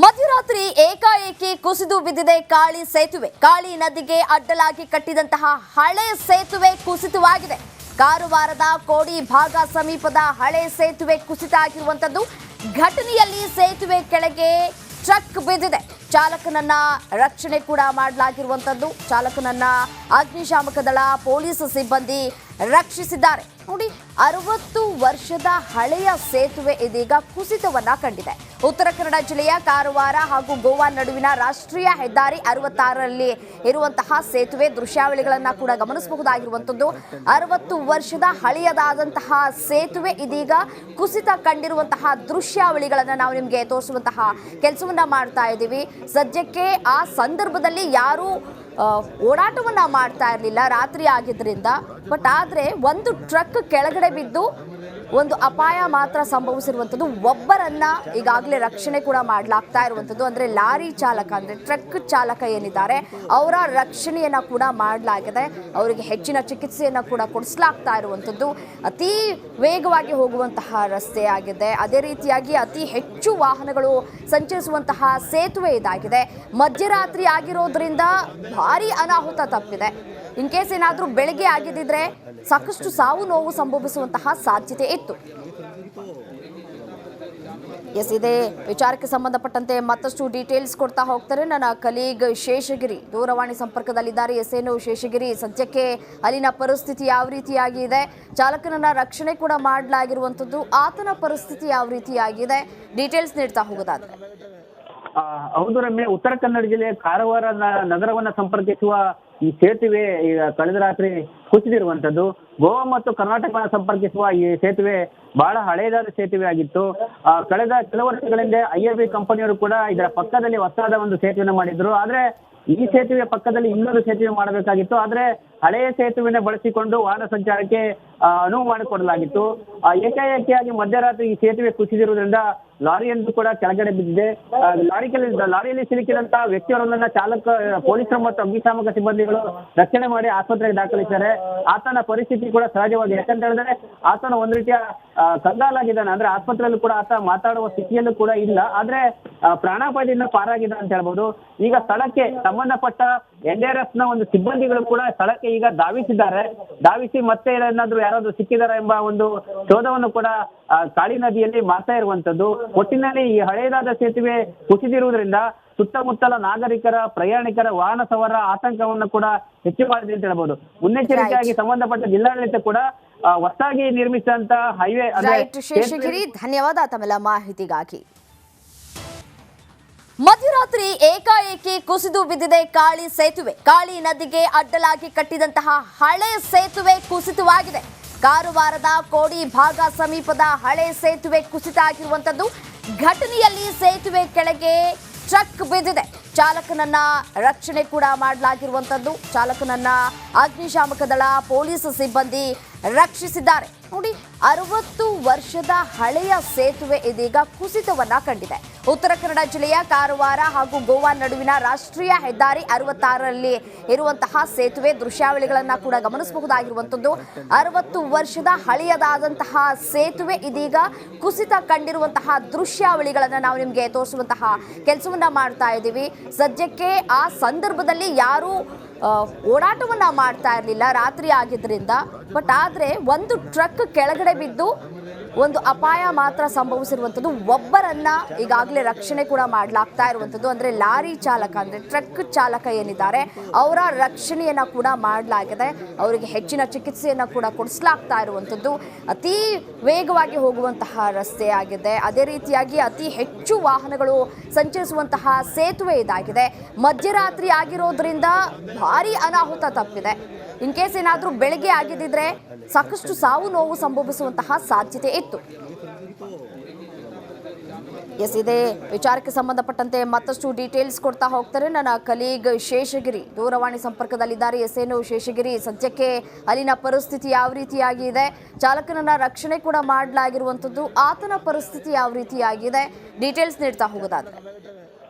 ಮಧ್ಯರಾತ್ರಿ ಏಕಾಏಕಿ ಕುಸಿದು ಬಿದ್ದಿದೆ ಕಾಳಿ ಸೇತುವೆ. ಕಾಳಿ ನದಿಗೆ ಅಡ್ಡಲಾಗಿ ಕಟ್ಟಿದಂತಹ ಹಳೆ ಸೇತುವೆ ಕುಸಿತವಾಗಿದೆ. ಕಾರವಾರದ ಕೋಡಿ ಭಾಗ ಸಮೀಪದ ಹಳೆ ಸೇತುವೆ ಕುಸಿತ ಆಗಿರುವಂತದ್ದು. ಘಟನೆಯಲ್ಲಿ ಸೇತುವೆ ಕೆಳಗೆ ಟ್ರಕ್ ಬಿದ್ದಿದೆ. ಚಾಲಕನನ್ನ ರಕ್ಷಣೆ ಕೂಡ ಮಾಡಲಾಗಿರುವಂತದ್ದು. ಚಾಲಕನನ್ನ ಅಗ್ನಿಶಾಮಕ ದಳ ಪೊಲೀಸ್ ಸಿಬ್ಬಂದಿ ರಕ್ಷಿಸಿದ್ದಾರೆ. ನೋಡಿ, 60 ವರ್ಷದ ಹಳೆಯ ಸೇತುವೆ ಇದೀಗ ಕುಸಿತವನ್ನ ಕಂಡಿದೆ. ಉತ್ತರ ಕನ್ನಡ ಜಿಲ್ಲೆಯ ಕಾರವಾರ ಹಾಗೂ ಗೋವಾ ನಡುವಿನ ರಾಷ್ಟ್ರೀಯ ಹೆದ್ದಾರಿ 66ರಲ್ಲಿ ಇರುವಂತಹ ಸೇತುವೆ ದೃಶ್ಯಾವಳಿಗಳನ್ನ ಕೂಡ ಗಮನಿಸಬಹುದಾಗಿರುವಂತದ್ದು. 60 ವರ್ಷದ ಹಳೆಯದಾದಂತಹ ಸೇತುವೆ ಇದೀಗ ಕುಸಿತ ಕಂಡಿರುವಂತಹ ದೃಶ್ಯಾವಳಿಗಳನ್ನ ನಾವು ನಿಮಗೆ ತೋರಿಸುವಂತಹ ಕೆಲಸವನ್ನ ಮಾಡ್ತಾ ಇದ್ದೀವಿ. ಸದ್ಯಕ್ಕೆ ಆ ಸಂದರ್ಭದಲ್ಲಿ ಯಾರು ಓಡಾಟವನ್ನ ಮಾಡ್ತಾ ಇರಲಿಲ್ಲ, ರಾತ್ರಿ ಆಗಿದ್ರಿಂದ. ಬಟ್ ಆದ್ರೆ ಒಂದು ಟ್ರಕ್ ಕೆಳಗಡೆ ಬಿದ್ದು ಒಂದು ಅಪಾಯ ಮಾತ್ರ ಸಂಭವಿಸಿರುವಂಥದ್ದು. ಒಬ್ಬರನ್ನ ಈಗಾಗಲೇ ರಕ್ಷಣೆ ಕೂಡ ಮಾಡಲಾಗ್ತಾ ಇರುವಂಥದ್ದು. ಅಂದ್ರೆ ಲಾರಿ ಚಾಲಕ, ಅಂದ್ರೆ ಟ್ರಕ್ ಚಾಲಕ ಏನಿದ್ದಾರೆ ಅವರ ರಕ್ಷಣೆಯನ್ನ ಕೂಡ ಮಾಡಲಾಗಿದೆ. ಅವರಿಗೆ ಹೆಚ್ಚಿನ ಚಿಕಿತ್ಸೆಯನ್ನ ಕೂಡ ಕೊಡಿಸಲಾಗ್ತಾ ಇರುವಂಥದ್ದು. ಅತಿ ವೇಗವಾಗಿ ಹೋಗುವಂತಹ ರಸ್ತೆ ಆಗಿದೆ. ಅದೇ ರೀತಿಯಾಗಿ ಅತಿ ಹೆಚ್ಚು ವಾಹನಗಳು ಸಂಚರಿಸುವಂತಹ ಸೇತುವೆ ಇದಾಗಿದೆ. ಮಧ್ಯರಾತ್ರಿ ಆಗಿರೋದ್ರಿಂದ ಭಾರಿ ಅನಾಹುತ ತಪ್ಪಿದೆ. ಇನ್ ಕೇಸ್ ಏನಾದರೂ ಬೆಳಗ್ಗೆ ಆಗಿದ್ದಿದ್ರೆ ಸಾಕಷ್ಟು ಸಾವು ನೋವು ಸಂಭವಿಸುವಂತಹ ಸಾಧ್ಯತೆ ಇತ್ತು. ಇದೇ ವಿಚಾರಕ್ಕೆ ಸಂಬಂಧಪಟ್ಟಂತೆ ಮತ್ತಷ್ಟು ಡೀಟೇಲ್ಸ್ ಕೊಡ್ತಾ ಹೋಗ್ತಾರೆ ನನ್ನ ಕಲೀಗ್ ಶೇಷಗಿರಿ. ದೂರವಾಣಿ ಸಂಪರ್ಕದಲ್ಲಿದ್ದಾರೆ. ಏನು ಶೇಷಗಿರಿ, ಸದ್ಯಕ್ಕೆ ಅಲ್ಲಿನ ಪರಿಸ್ಥಿತಿ ಯಾವ ರೀತಿಯಾಗಿದೆ? ಚಾಲಕನನ್ನ ರಕ್ಷಣೆ ಕೂಡ ಮಾಡಲಾಗಿರುವಂಥದ್ದು. ಆತನ ಪರಿಸ್ಥಿತಿ ಯಾವ ರೀತಿಯಾಗಿದೆ? ಡೀಟೇಲ್ಸ್ ನೀಡ್ತಾ ಹೋಗೋದಾದ್ರೆ. ಹೌದು ರಮ್ಯ, ಉತ್ತರ ಕನ್ನಡ ಜಿಲ್ಲೆಯ ಕಾರವಾರ ನಗರವನ್ನ ಸಂಪರ್ಕಿಸುವ ಈ ಸೇತುವೆ ಕಳೆದ ರಾತ್ರಿ ಕುಸಿದಿರುವಂತದ್ದು. ಗೋವಾ ಮತ್ತು ಕರ್ನಾಟಕವನ್ನು ಸಂಪರ್ಕಿಸುವ ಈ ಸೇತುವೆ ಬಹಳ ಹಳೆಯದಾದ ಸೇತುವೆ ಆಗಿತ್ತು. ಕಳೆದ ಕೆಲವು ವರ್ಷಗಳಿಂದ IRB ಕಂಪನಿಯವರು ಕೂಡ ಇದರ ಪಕ್ಕದಲ್ಲಿ ಹೊಸದಾದ ಒಂದು ಸೇತುವೆಯನ್ನು ಮಾಡಿದ್ರು. ಆದ್ರೆ ಈ ಸೇತುವೆ ಪಕ್ಕದಲ್ಲಿ ಇನ್ನೊಂದು ಸೇತುವೆ ಮಾಡಬೇಕಾಗಿತ್ತು. ಆದ್ರೆ ಹಳೆಯ ಸೇತುವೆನ ಬಳಸಿಕೊಂಡು ವಾಹನ ಸಂಚಾರಕ್ಕೆ ಅನುವು ಮಾಡಿಕೊಡಲಾಗಿತ್ತು. ಏಕಾಏಕಿಯಾಗಿ ಮಧ್ಯರಾತ್ರಿ ಈ ಸೇತುವೆ ಕುಸಿದಿರುವುದರಿಂದ ಲಾರಿಯನ್ನು ಕೂಡ ಕೆಳಗಡೆ ಬಿದ್ದಿದೆ. ಲಾರಿಯಲ್ಲಿ ಸಿಲುಕಿದಂತಹ ವ್ಯಕ್ತಿಯವರನ್ನ ಪೊಲೀಸರು ಮತ್ತು ಅಗ್ನಿಶಾಮಕ ಸಿಬ್ಬಂದಿಗಳು ರಕ್ಷಣೆ ಮಾಡಿ ಆಸ್ಪತ್ರೆಗೆ ದಾಖಲಿಸಿದ್ದಾರೆ. ಆತನ ಪರಿಸ್ಥಿತಿ ಕೂಡ ಸಹಜವಾಗಿ, ಯಾಕಂತ ಹೇಳಿದ್ರೆ ಆತನ ಒಂದು ರೀತಿಯ ಕಂಗಾಲಾಗಿದ್ದಾನೆ. ಅಂದ್ರೆ ಆಸ್ಪತ್ರೆಯಲ್ಲೂ ಕೂಡ ಆತ ಮಾತಾಡುವ ಸ್ಥಿತಿಯಲ್ಲೂ ಕೂಡ ಇಲ್ಲ. ಆದ್ರೆ ಪ್ರಾಣಾಪಾಯದಿಂದ ಪಾರಾಗಿದ್ದಾನೆ ಅಂತ ಹೇಳ್ಬೋದು. ಈಗ ಸ್ಥಳಕ್ಕೆ ಸಂಬಂಧಪಟ್ಟ NDRF ನ ಒಂದು ಸಿಬ್ಬಂದಿಗಳು ಕೂಡ ಸ್ಥಳಕ್ಕೆ ಈಗ ಧಾವಿಸಿ ಮತ್ತೆ ಏನಾದ್ರು ಯಾರಾದ್ರೂ ಸಿಕ್ಕಿದಾರ ಎಂಬ ಒಂದು ಶೋಧವನ್ನು ಕೂಡ ಕಾಳಿ ನದಿಯಲ್ಲಿ ಮಾಡ್ತಾ ಇರುವಂತದ್ದು. ಒಟ್ಟಿನಲ್ಲಿ ಈ ಹಳೆಯದಾದ ಸೇತುವೆ ಕುಸಿದಿರುವುದರಿಂದ ಸುತ್ತಮುತ್ತಲ ನಾಗರಿಕರ, ಪ್ರಯಾಣಿಕರ, ವಾಹನ ಸವಾರರ ಆತಂಕವನ್ನು ಕೂಡ ಹೆಚ್ಚು ಮಾಡಿದೆ ಅಂತ ಹೇಳ್ಬೋದು. ಮುನ್ನೆಚ್ಚರಿಕೆಯಾಗಿ ಸಂಬಂಧಪಟ್ಟ ಜಿಲ್ಲಾಡಳಿತ ಕೂಡ ಹೊಸದಾಗಿ ನಿರ್ಮಿಸಿದಂತ ಹೈವೇ. ಶೇಷಗಿರಿ, ಧನ್ಯವಾದ ತಮ್ಮೆಲ್ಲ ಮಾಹಿತಿಗಾಗಿ. ಮಧ್ಯರಾತ್ರಿ ಏಕಾಏಕಿ ಕುಸಿದು ಬಿದ್ದಿದೆ ಕಾಳಿ ಸೇತುವೆ. ಕಾಳಿ ನದಿಗೆ ಅಡ್ಡಲಾಗಿ ಕಟ್ಟಿದಂತಹ ಹಳೆ ಸೇತುವೆ ಕುಸಿತವಾಗಿದೆ. ಕಾರವಾರದ ಕೋಡಿ ಭಾಗ ಸಮೀಪದ ಹಳೆ ಸೇತುವೆ ಕುಸಿತ ಆಗಿರುವಂತದ್ದು. ಘಟನೆಯಲ್ಲಿ ಸೇತುವೆ ಕೆಳಗೆ ಟ್ರಕ್ ಬಿದ್ದಿದೆ. ಚಾಲಕನನ್ನ ರಕ್ಷಣೆ ಕೂಡ ಮಾಡಲಾಗಿರುವಂತದ್ದು. ಚಾಲಕನನ್ನ ಅಗ್ನಿಶಾಮಕ ದಳ ಪೊಲೀಸ್ ಸಿಬ್ಬಂದಿ ರಕ್ಷಿಸಿದ್ದಾರೆ. ನೋಡಿ, 60 ವರ್ಷದ ಹಳೆಯ ಸೇತುವೆ ಇದೀಗ ಕುಸಿತವನ್ನ ಕಂಡಿದೆ. ಉತ್ತರ ಕನ್ನಡ ಜಿಲ್ಲೆಯ ಕಾರವಾರ ಹಾಗೂ ಗೋವಾ ನಡುವಿನ ರಾಷ್ಟ್ರೀಯ ಹೆದ್ದಾರಿ 66ರಲ್ಲಿ ಇರುವಂತಹ ಸೇತುವೆ ದೃಶ್ಯಾವಳಿಗಳನ್ನ ಕೂಡ ಗಮನಿಸಬಹುದಾಗಿರುವಂತದ್ದು. 60 ವರ್ಷದ ಹಳೆಯದಾದಂತಹ ಸೇತುವೆ ಇದೀಗ ಕುಸಿತ ಕಂಡಿರುವಂತಹ ದೃಶ್ಯಾವಳಿಗಳನ್ನ ನಾವು ನಿಮಗೆ ತೋರಿಸುವಂತಹ ಕೆಲಸವನ್ನ ಮಾಡ್ತಾ ಇದ್ದೀವಿ. ಸದ್ಯಕ್ಕೆ ಆ ಸಂದರ್ಭದಲ್ಲಿ ಯಾರು ಓಡಾಟವನ್ನ ಮಾಡ್ತಾ ಇರಲಿಲ್ಲ, ರಾತ್ರಿ ಆಗಿದ್ರಿಂದ. ಬಟ್ ಆದ್ರೆ ಒಂದು ಟ್ರಕ್ ಕೆಳಗಡೆ ಬಿದ್ದು ಒಂದು ಅಪಾಯ ಮಾತ್ರ ಸಂಭವಿಸಿರುವಂಥದ್ದು. ಒಬ್ಬರನ್ನ ಈಗಾಗಲೇ ರಕ್ಷಣೆ ಕೂಡ ಮಾಡಲಾಗ್ತಾ ಇರುವಂಥದ್ದು. ಅಂದ್ರೆ ಲಾರಿ ಚಾಲಕ, ಅಂದ್ರೆ ಟ್ರಕ್ ಚಾಲಕ ಏನಿದ್ದಾರೆ ಅವರ ರಕ್ಷಣೆಯನ್ನ ಕೂಡ ಮಾಡಲಾಗಿದೆ. ಅವರಿಗೆ ಹೆಚ್ಚಿನ ಚಿಕಿತ್ಸೆಯನ್ನ ಕೂಡ ಕೊಡಿಸಲಾಗ್ತಾ ಇರುವಂಥದ್ದು. ಅತಿ ವೇಗವಾಗಿ ಹೋಗುವಂತಹ ರಸ್ತೆ ಆಗಿದೆ. ಅದೇ ರೀತಿಯಾಗಿ ಅತಿ ಹೆಚ್ಚು ವಾಹನಗಳು ಸಂಚರಿಸುವಂತಹ ಸೇತುವೆ ಇದಾಗಿದೆ. ಮಧ್ಯರಾತ್ರಿ ಆಗಿರೋದ್ರಿಂದ ಭಾರಿ ಅನಾಹುತ ತಪ್ಪಿದೆ. ಇನ್ ಕೇಸ್ ಏನಾದರೂ ಬೆಳಗ್ಗೆ ಆಗಿದ್ದಿದ್ರೆ ಸಾಕಷ್ಟು ಸಾವು ನೋವು ಸಂಭವಿಸುವಂತಹ ಸಾಧ್ಯತೆ ಇತ್ತು. ಇದೇ ವಿಚಾರಕ್ಕೆ ಸಂಬಂಧಪಟ್ಟಂತೆ ಮತ್ತಷ್ಟು ಡೀಟೇಲ್ಸ್ ಕೊಡ್ತಾ ಹೋಗ್ತಾರೆ ನನ್ನ ಕಲೀಗ್ ಶೇಷಗಿರಿ. ದೂರವಾಣಿ ಸಂಪರ್ಕದಲ್ಲಿದ್ದಾರೆ. ಏನು ಶೇಷಗಿರಿ, ಸದ್ಯಕ್ಕೆ ಅಲ್ಲಿನ ಪರಿಸ್ಥಿತಿ ಯಾವ ರೀತಿಯಾಗಿದೆ? ಚಾಲಕನನ್ನ ರಕ್ಷಣೆ ಕೂಡ ಮಾಡಲಾಗಿರುವಂತದ್ದು. ಆತನ ಪರಿಸ್ಥಿತಿ ಯಾವ ರೀತಿಯಾಗಿದೆ? ಡೀಟೇಲ್ಸ್ ನೀಡ್ತಾ ಹೋಗೋದಾದ್ರೆ.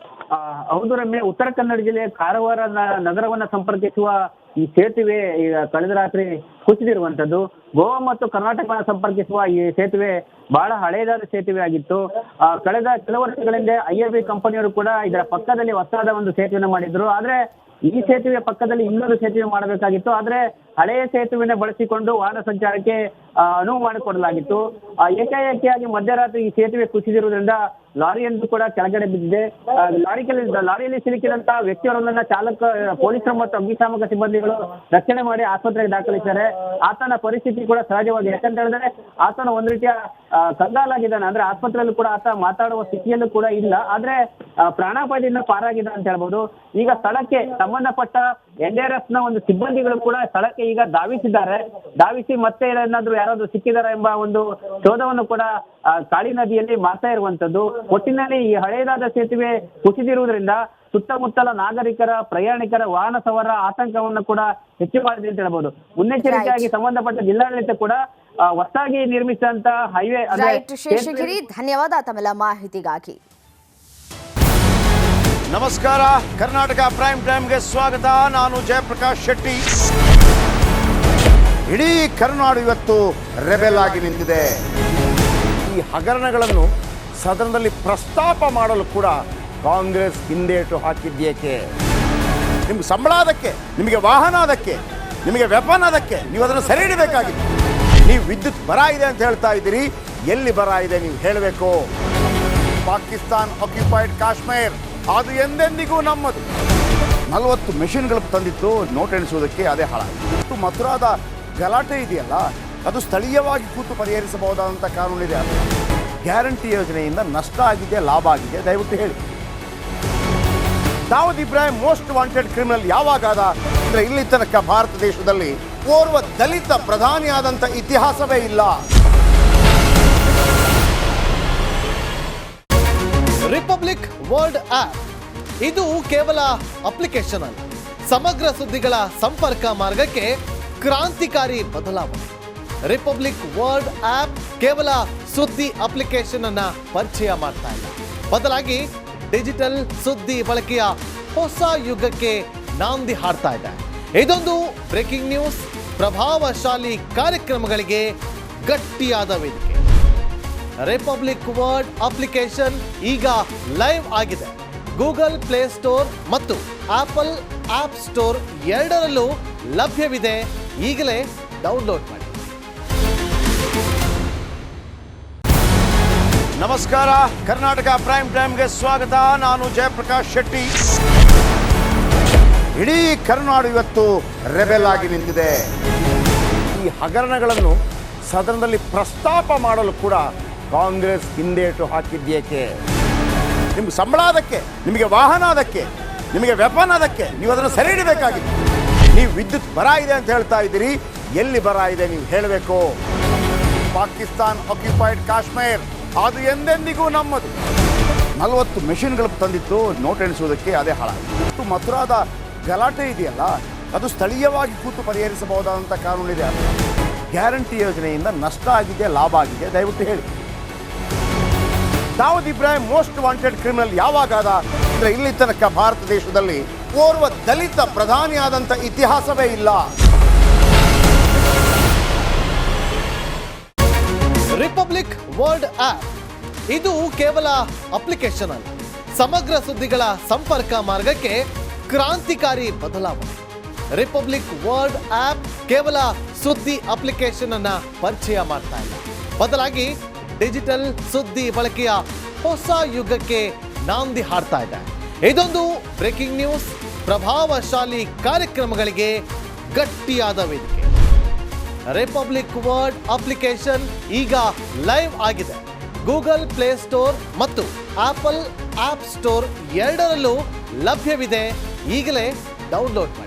ಹೌದು ರಮ್ಯ, ಉತ್ತರ ಕನ್ನಡ ಜಿಲ್ಲೆಯ ಕಾರವಾರ ನಗರವನ್ನ ಸಂಪರ್ಕಿಸುವ ಈ ಸೇತುವೆ ಈಗ ಕಳೆದ ರಾತ್ರಿ ಕುಸಿದಿರುವಂಥದ್ದು. ಗೋವಾ ಮತ್ತು ಕರ್ನಾಟಕ ಸಂಪರ್ಕಿಸುವ ಈ ಸೇತುವೆ ಬಹಳ ಹಳೆಯದಾದ ಸೇತುವೆ ಆಗಿತ್ತು. ಕಳೆದ ಕೆಲವು ವರ್ಷಗಳ ಹಿಂದೆ IRB ಕಂಪನಿಯವರು ಕೂಡ ಇದರ ಪಕ್ಕದಲ್ಲಿ ಹೊಸದಾದ ಒಂದು ಸೇತುವೆಯನ್ನು ಮಾಡಿದ್ರು. ಆದ್ರೆ ಈ ಸೇತುವೆ ಪಕ್ಕದಲ್ಲಿ ಇನ್ನೊಂದು ಸೇತುವೆ ಮಾಡಬೇಕಾಗಿತ್ತು. ಆದ್ರೆ ಹಳೆಯ ಸೇತುವೆನ ಬಳಸಿಕೊಂಡು ವಾಹನ ಸಂಚಾರಕ್ಕೆ ಅನುವು ಮಾಡಿಕೊಡಲಾಗಿತ್ತು. ಏಕಾಏಕಿಯಾಗಿ ಮಧ್ಯರಾತ್ರಿ ಈ ಸೇತುವೆ ಕುಸಿದಿರುವುದರಿಂದ ಲಾರಿಯೊಂದು ಕೂಡ ಕೆಳಗಡೆ ಬಿದ್ದಿದೆ. ಲಾರಿಯಲ್ಲಿ ಸಿಲುಕಿದಂತಹ ವ್ಯಕ್ತಿಯವರನ್ನ ಪೊಲೀಸರು ಮತ್ತು ಅಗ್ನಿಶಾಮಕ ಸಿಬ್ಬಂದಿಗಳು ರಕ್ಷಣೆ ಮಾಡಿ ಆಸ್ಪತ್ರೆಗೆ ದಾಖಲಿಸಿದ್ದಾರೆ. ಆತನ ಪರಿಸ್ಥಿತಿ ಕೂಡ ಸಹಜವಾಗಿ, ಯಾಕಂತ ಹೇಳಿದ್ರೆ ಆತನ ಒಂದ್ ರೀತಿಯ ಕಂಗಾಲಾಗಿದ್ದಾನೆ. ಅಂದ್ರೆ ಆಸ್ಪತ್ರೆಯಲ್ಲೂ ಕೂಡ ಆತ ಮಾತಾಡುವ ಸ್ಥಿತಿಯಲ್ಲೂ ಕೂಡ ಇಲ್ಲ. ಆದ್ರೆ ಪ್ರಾಣಾಪಾಯದಿಂದ ಪಾರಾಗಿದ್ದಾನೆ ಅಂತ ಹೇಳ್ಬೋದು. ಈಗ ಸ್ಥಳಕ್ಕೆ ಸಂಬಂಧಪಟ್ಟ NDRF ನ ಒಂದು ಸಿಬ್ಬಂದಿಗಳು ಕೂಡ ಸ್ಥಳಕ್ಕೆ ಈಗ ಧಾವಿಸಿ ಮತ್ತೆ ಏನಾದ್ರು ಯಾರಾದ್ರೂ ಸಿಕ್ಕಿದಾರ ಎಂಬ ಒಂದು ಶೋಧವನ್ನು ಕೂಡ ಕಾಳಿ ನದಿಯಲ್ಲಿ ಮಾಡ್ತಾ ಇರುವಂತದ್ದು. ಒಟ್ಟಿನಲ್ಲಿ ಈ ಹಳೆಯದಾದ ಸೇತುವೆ ಕುಸಿದಿರುವುದರಿಂದ ಸುತ್ತಮುತ್ತಲ ನಾಗರಿಕರ, ಪ್ರಯಾಣಿಕರ, ವಾಹನ ಸವಾರರ ಆತಂಕವನ್ನು ಕೂಡ ಹೆಚ್ಚು ಮಾಡಿದೆ ಅಂತ ಹೇಳ್ಬೋದು. ಮುನ್ನೆಚ್ಚರಿಕೆಯಾಗಿ ಸಂಬಂಧಪಟ್ಟ ಜಿಲ್ಲಾಡಳಿತ ಕೂಡ ಹೊಸದಾಗಿ ನಿರ್ಮಿಸಿದಂತ ಹೈವೇ ಶೇಷಗಿರಿ, ಧನ್ಯವಾದ ತಮ್ಮೆಲ್ಲ ಮಾಹಿತಿಗಾಗಿ. ನಮಸ್ಕಾರ, ಕರ್ನಾಟಕ ಪ್ರೈಮ್ ಟೈಮ್ಗೆ ಸ್ವಾಗತ. ನಾನು ಜಯಪ್ರಕಾಶ್ ಶೆಟ್ಟಿ. ಇಡೀ ಕರ್ನಾಡು ಇವತ್ತು ರೆಬೆಲ್ ಆಗಿ ನಿಂತಿದೆ. ಈ ಹಗರಣಗಳನ್ನು ಸದನದಲ್ಲಿ ಪ್ರಸ್ತಾಪ ಮಾಡಲು ಕೂಡ ಕಾಂಗ್ರೆಸ್ ಹಿಂದೇಟು ಹಾಕಿದ್ದೇಕೆ? ನಿಮ್ಗೆ ಸಂಬಳ ಅದಕ್ಕೆ, ನಿಮಗೆ ವಾಹನ ಅದಕ್ಕೆ, ನಿಮಗೆ ವೆಪನ್ ಅದಕ್ಕೆ, ನೀವು ಅದನ್ನು ಸೆರೆ ಹಿಡಿಬೇಕಾಗಿತ್ತು. ನೀವು ವಿದ್ಯುತ್ ಬರ ಇದೆ ಅಂತ ಹೇಳ್ತಾ ಇದ್ದೀರಿ. ಎಲ್ಲಿ ಬರ ಇದೆ ನೀವು ಹೇಳಬೇಕು. ಪಾಕಿಸ್ತಾನ್ ಆಕ್ಯುಪೈಡ್ ಕಾಶ್ಮೀರ್ ಅದು ಎಂದೆಂದಿಗೂ ನಮ್ಮದು. 40 ಮೆಷಿನ್ಗಳು ತಂದಿತ್ತು ನೋಟ್ ಎಣಿಸುವುದಕ್ಕೆ, ಅದೇ ಹಾಳಾಗಿತ್ತು. ಮಥುರಾದ ಗಲಾಟೆ ಇದೆಯಲ್ಲ, ಅದು ಸ್ಥಳೀಯವಾಗಿ ಕೂತು ಪರಿಹರಿಸಬಹುದಾದಂಥ ಕಾನೂನಿದೆ. ಅದು ಗ್ಯಾರಂಟಿ ಯೋಜನೆಯಿಂದ ನಷ್ಟ ಆಗಿದೆ, ಲಾಭ ಆಗಿದೆ, ದಯವಿಟ್ಟು ಹೇಳಿ. Dawood Ibrahim most wanted criminal ಯಾವಾಗಾದ ಅಂದರೆ ಇಲ್ಲಿ ತನಕ ಭಾರತ ದೇಶದಲ್ಲಿ ಓರ್ವ ದಲಿತ ಪ್ರಧಾನಿಯಾದಂಥ ಇತಿಹಾಸವೇ ಇಲ್ಲ. ರಿಪಬ್ಲಿಕ್ ವರ್ಲ್ಡ್ ಆಪ್ ಇದು ಕೇವಲ ಅಪ್ಲಿಕೇಶನ್ ಅಲ್ಲ, ಸಮಗ್ರ ಸುದ್ದಿಗಳ ಸಂಪರ್ಕ ಮಾರ್ಗಕ್ಕೆ ಕ್ರಾಂತಿಕಾರಿ ಬದಲಾವಣೆ. ರಿಪಬ್ಲಿಕ್ ವರ್ಲ್ಡ್ ಆಪ್ ಕೇವಲ ಸುದ್ದಿ ಅಪ್ಲಿಕೇಶನ್ ಅನ್ನ ಪರಿಚಯ ಮಾಡ್ತಾ ಇಲ್ಲ, ಬದಲಾಗಿ ಡಿಜಿಟಲ್ ಸುದ್ದಿ ಬಳಕೆಯ ಹೊಸ ಯುಗಕ್ಕೆ ನಾಂದಿ ಹಾಡ್ತಾ ಇದೆ. ಇದೊಂದು ಬ್ರೇಕಿಂಗ್ ನ್ಯೂಸ್, ಪ್ರಭಾವಶಾಲಿ ಕಾರ್ಯಕ್ರಮಗಳಿಗೆ ಗಟ್ಟಿಯಾದ ವೇದಿಕೆ. ರಿಪಬ್ಲಿಕ್ ವರ್ಲ್ಡ್ ಅಪ್ಲಿಕೇಶನ್ ಈಗ ಲೈವ್ ಆಗಿದೆ. ಗೂಗಲ್ ಪ್ಲೇ ಸ್ಟೋರ್ ಮತ್ತು ಆಪಲ್ ಆಪ್ ಸ್ಟೋರ್ ಎರಡರಲ್ಲೂ ಲಭ್ಯವಿದೆ. ಈಗಲೇ ಡೌನ್ಲೋಡ್ ಮಾಡಿ. ನಮಸ್ಕಾರ, ಕರ್ನಾಟಕ ಪ್ರೈಮ್ ಟೈಮ್ಗೆ ಸ್ವಾಗತ. ನಾನು ಜಯಪ್ರಕಾಶ್ ಶೆಟ್ಟಿ. ಇಡೀ ಕರ್ನಾಡು ಇವತ್ತು ರೆಬೆಲ್ ಆಗಿ ನಿಂತಿದೆ. ಈ ಹಗರಣಗಳನ್ನು ಸದನದಲ್ಲಿ ಪ್ರಸ್ತಾಪ ಮಾಡಲು ಕೂಡ ಕಾಂಗ್ರೆಸ್ ಹಿಂದೇಟು ಹಾಕಿದ್ದೇಕೆ? ನಿಮ್ಗೆ ಸಂಬಳ ಅದಕ್ಕೆ, ನಿಮಗೆ ವಾಹನ ಅದಕ್ಕೆ, ನಿಮಗೆ ವೆಪನ್ ಅದಕ್ಕೆ, ನೀವು ಅದನ್ನು ಸೆರೆ ಹಿಡಿಬೇಕಾಗಿತ್ತು. ನೀವು ವಿದ್ಯುತ್ ಬರ ಇದೆ ಅಂತ ಹೇಳ್ತಾ ಇದ್ದೀರಿ. ಎಲ್ಲಿ ಬರ ಇದೆ ನೀವು ಹೇಳಬೇಕು. ಪಾಕಿಸ್ತಾನ್ ಆಕ್ಯುಪೈಡ್ ಕಾಶ್ಮೀರ್ ಅದು ಎಂದೆಂದಿಗೂ ನಮ್ಮದು. 40 ಮೆಷಿನ್ಗಳು ತಂದಿತ್ತು ನೋಟ್ ಎಣಿಸುವುದಕ್ಕೆ, ಅದೇ ಹಾಳಾಗಿತ್ತು. ಮಥುರಾದ ಗಲಾಟೆ ಇದೆಯಲ್ಲ, ಅದು ಸ್ಥಳೀಯವಾಗಿ ಕೂತು ಪರಿಹರಿಸಬಹುದಾದಂಥ ಕಾನೂನಿದೆ. ಅದು ಗ್ಯಾರಂಟಿ ಯೋಜನೆಯಿಂದ ನಷ್ಟ ಆಗಿದೆ, ಲಾಭ ಆಗಿದೆ, ದಯವಿಟ್ಟು ಹೇಳಿ. Dawood Ibrahim most wanted criminal ಯಾವಾಗಾದ ಅಂದರೆ ಇಲ್ಲಿ ತನಕ ಭಾರತ ದೇಶದಲ್ಲಿ ಓರ್ವ ದಲಿತ ಪ್ರಧಾನಿಯಾದಂಥ ಇತಿಹಾಸವೇ ಇಲ್ಲ. ರಿಪಬ್ಲಿಕ್ ವರ್ಲ್ಡ್ ಆಪ್ ಇದು ಕೇವಲ ಅಪ್ಲಿಕೇಶನ್ ಅಲ್ಲ, ಸಮಗ್ರ ಸುದ್ದಿಗಳ ಸಂಪರ್ಕ ಮಾರ್ಗಕ್ಕೆ ಕ್ರಾಂತಿಕಾರಿ ಬದಲಾವಣೆ. ರಿಪಬ್ಲಿಕ್ ವರ್ಲ್ಡ್ ಆಪ್ ಕೇವಲ ಸುದ್ದಿ ಅಪ್ಲಿಕೇಶನ್ ಅನ್ನ ಪರಿಚಯ ಮಾಡ್ತಾ ಇಲ್ಲ, ಬದಲಾಗಿ ಡಿಜಿಟಲ್ ಸುದ್ದಿ ಬಳಕೆಯ ಹೊಸ ಯುಗಕ್ಕೆ ನಾಂದಿ ಹಾಡ್ತಾ ಇದೆ. ಇದೊಂದು ಬ್ರೇಕಿಂಗ್ ನ್ಯೂಸ್, ಪ್ರಭಾವಶಾಲಿ ಕಾರ್ಯಕ್ರಮಗಳಿಗೆ ಗಟ್ಟಿಯಾದ ವೇದಿಕೆ. ರಿಪಬ್ಲಿಕ್ ವರ್ಲ್ಡ್ ಅಪ್ಲಿಕೇಶನ್ ಈಗ ಲೈವ್ ಆಗಿದೆ. ಗೂಗಲ್ ಪ್ಲೇ ಸ್ಟೋರ್ ಮತ್ತು ಆಪಲ್ ಆಪ್ ಸ್ಟೋರ್ ಎರಡರಲ್ಲೂ ಲಭ್ಯವಿದೆ. ಈಗಲೇ ಡೌನ್ಲೋಡ್ ಮಾಡಿ.